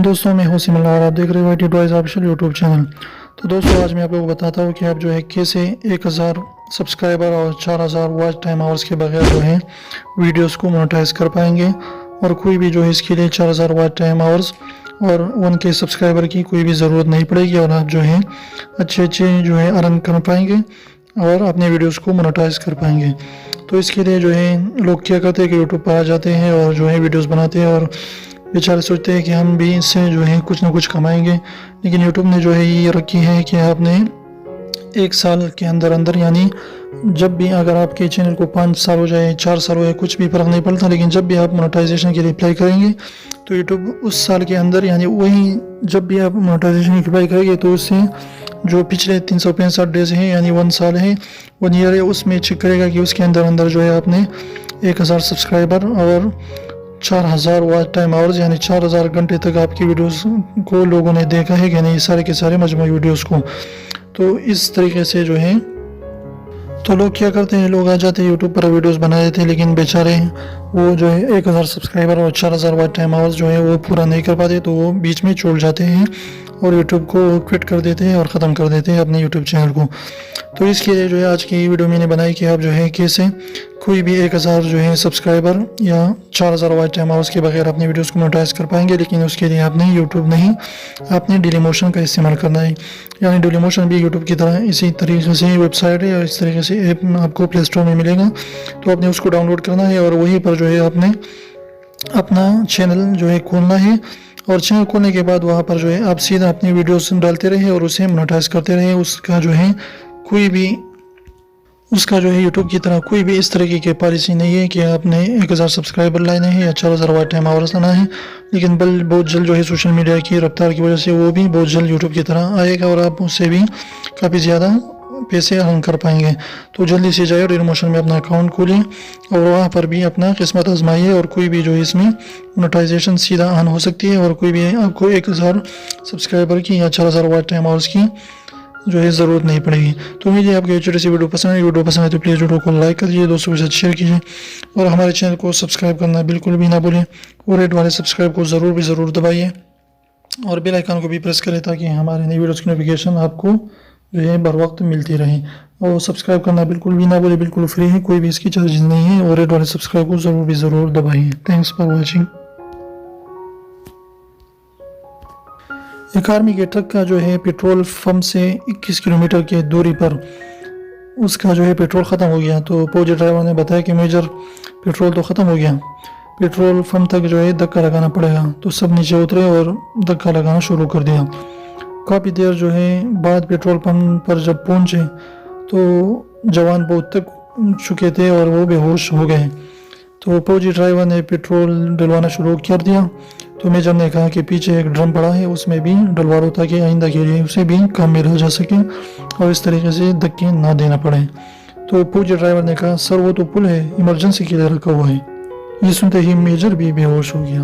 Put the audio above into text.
दोस्तों मैं हूं सिमल और आप देख रहे हो टॉयज ऑफिशियल यूट्यूब चैनल। तो दोस्तों आज मैं आप लोगों को बताता हूं कि आप जो है कैसे 1000 सब्सक्राइबर और 4000 वॉच टाइम आवर्स के बगैर जो है वीडियोस को मोनेटाइज कर पाएंगे। और कोई भी जो है इसके लिए 4000 वॉच टाइम आवर्स और 1K सब्सक्राइबर की कोई भी ज़रूरत नहीं पड़ेगी और आप जो है अच्छे जो है अर्न कर पाएंगे और अपने वीडियोस को मोनेटाइज कर पाएंगे। तो इसके लिए जो है लोग क्या करते हैं कि यूट्यूब पर आ जाते हैं और जो है वीडियोस बनाते हैं और बेचारे सोचते हैं कि हम भी इससे जो है कुछ ना कुछ कमाएंगे। लेकिन यूट्यूब ने जो है ये रखी है कि आपने 1 साल के अंदर अंदर, यानी जब भी अगर आपके चैनल को 5 साल हो जाए 4 साल हो जाए कुछ भी फ़र्क नहीं पड़ता, लेकिन जब भी आप मोनेटाइजेशन के लिए अप्लाई करेंगे तो यूट्यूब उस साल के अंदर, यानी वही जब भी आप मोनेटाइजेशन की अप्लाई करेंगे तो उससे जो पिछले 365 डेज़ हैं यानी 1 साल है 1 ईयर है, उसमें चेक करेगा कि उसके अंदर अंदर जो है आपने 1000 सब्सक्राइबर और 4000 वॉच टाइम आवर्स यानी 4000 घंटे तक आपकी वीडियोस को लोगों ने देखा है कि नहीं, सारे के सारे मजमूई वीडियोस को। तो इस तरीके से जो है तो लोग क्या करते हैं, लोग आ जाते हैं यूट्यूब पर वीडियोस बना देते हैं, लेकिन बेचारे वो जो है 1000 सब्सक्राइबर और 4000 वॉच टाइम आवर्स जो है वो पूरा नहीं कर पाते, तो वो बीच में छोड़ जाते हैं और यूट्यूब को क्विट कर देते हैं और ख़त्म कर देते हैं अपने यूट्यूब चैनल को। तो इसके लिए जो है आज की वीडियो मैंने बनाई कि आप जो है कैसे कोई भी 1000 जो है सब्सक्राइबर या 4000 वॉच टाइम आवर्स के बगैर अपने वीडियोस को मोनेटाइज कर पाएंगे। लेकिन उसके लिए आपने यूट्यूब नहीं, आपने डेलीमोशन का इस्तेमाल करना है। यानी डेलीमोशन भी यूट्यूब की तरह इसी तरीके से वेबसाइट है और इस तरीके से ऐप आपको प्ले स्टोर में मिलेगा, तो आपने उसको डाउनलोड करना है और वहीं पर जो है आपने अपना चैनल जो है खोलना है। और चैनल खोलने के बाद वहाँ पर जो है आप सीधा अपनी वीडियोस डालते रहे और उसे मोनेटाइज करते रहे। उसका जो है यूट्यूब की तरह कोई भी इस तरीके की पॉलिसी नहीं है कि आपने 1000 सब्सक्राइबर लाने हैं या 4000 वॉच टाइम आवर्स लाना है। लेकिन बहुत जल्द जो है सोशल मीडिया की रफ्तार की वजह से वो भी बहुत जल्द यूट्यूब की तरह आएगा और आप उससे भी काफ़ी ज़्यादा पैसे अर्न कर पाएंगे। तो जल्दी से जाइए डेलीमोशन में अपना अकाउंट खोलिए और वहाँ पर भी अपना किस्मत आजमाइए और कोई भी जो है इसमें मोनेटाइजेशन सीधा ऑन हो सकती है और कोई भी आपको 1000 सब्सक्राइबर की या 4000 वॉच टाइम आवर्स की जो है ज़रूरत नहीं पड़ेगी। तो मुझे आपकी छोटी सी वीडियो पसंद है, तो प्लीज़ वीडियो को लाइक कर दीजिए, दोस्तों के साथ शेयर कीजिए और हमारे चैनल को सब्सक्राइब करना बिल्कुल भी ना भूलें और रेड वाले सब्सक्राइब को ज़रूर दबाइए और बेल आइकन को भी प्रेस करें ताकि हमारे नई वीडियोज़ की नोटिफिकेशन आपको जो है बर वक्त मिलती रहे। और सब्सक्राइब करना बिल्कुल भी ना भूलें, बिल्कुल फ्री है, कोई भी इसकी चार्जेस नहीं है और रेड वाले सब्सक्राइब को ज़रूर दबाइए। Thanks for watching. एक आर्मी के ट्रक का जो है पेट्रोल पंप से 21 किलोमीटर की दूरी पर उसका जो है पेट्रोल ख़त्म हो गया। तो फौजी ड्राइवर ने बताया कि मेजर पेट्रोल तो ख़त्म हो गया, पेट्रोल पंप तक जो है धक्का लगाना पड़ेगा। तो सब नीचे उतरे और धक्का लगाना शुरू कर दिया। काफ़ी देर जो है बाद पेट्रोल पंप पर जब पहुँचे तो जवान बहुत तक चुके थे और वो बेहोश हो गए। तो फौजी ड्राइवर ने पेट्रोल डलवाना शुरू कर दिया। तो मेजर ने कहा कि पीछे एक ड्रम पड़ा है, उसमें भी डलवा दो ताकि आइंदा के लिए उसे भी काम में रह जा सके और इस तरीके से धक्के ना देना पड़े। तो फौजी ड्राइवर ने कहा सर वो तो पुल है, इमरजेंसी के लिए रखा हुआ है। ये सुनते ही मेजर भी बेहोश हो गया।